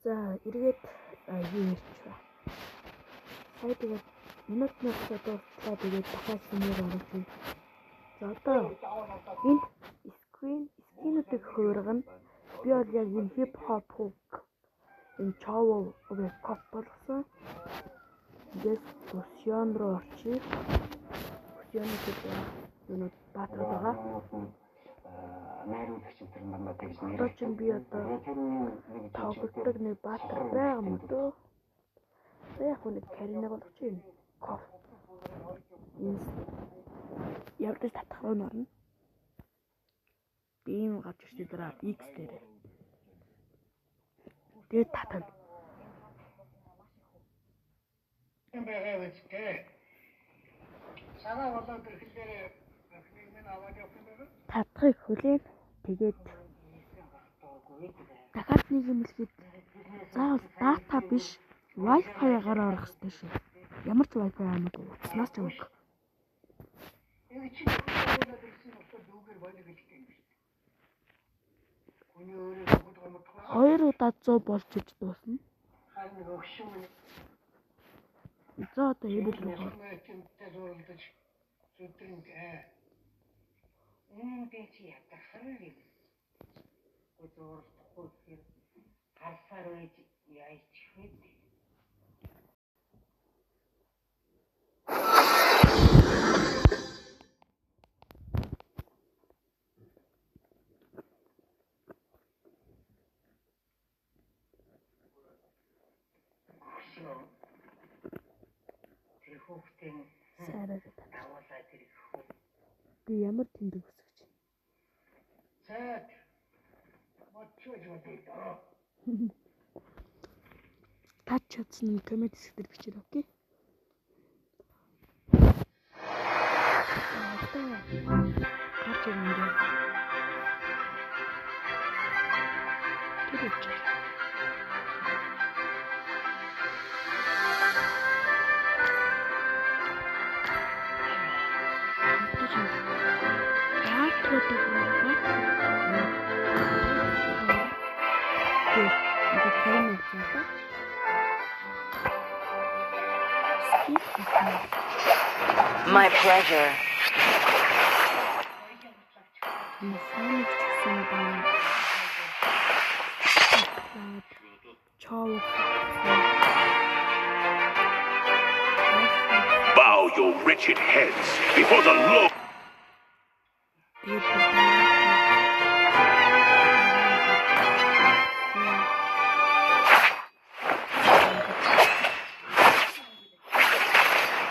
За эргээд юу ярьж ба. Сая тэгээд минутны хугацаанд дуусчлаа тэгээд дахиад шинээр оруулъя. За одоо энд скринүүдийг хуургана. Би бол яг энэ хип хоп энэ чово коп болгосон. Ингээд Russion руу орчих. Russion-д баатар байгаа. Найруулагч энэ мандат гэж нэр. Одоо ч би одоо тоглолтог нэг баатар байгаа юм дөө. Яг нэг каринаг болгоч юм. Коп. Явдаж татах руу норно. Би юм гарч ирсэн дараа X дээр. Тэгээд татна. Татхыг хүлээн тэгээд дахиад нэг юм хэлгээд заавал дата биш Wi-Fi-гаар орох хэрэгтэй шүү. Ямар ч Wi-Fi хамаагүй утаснаас ч хамаагүй. Хоёр удаа 100 болж иж дуусна. За одоо хэвэл рүү гоо. Би ямар тэмдэг өсгөж. Тач чадсан коммент хэсгээр бичээрэй, окей? Гарч ирнэ. Тэгэж. My pleasure. Bow your wretched heads before the Lord.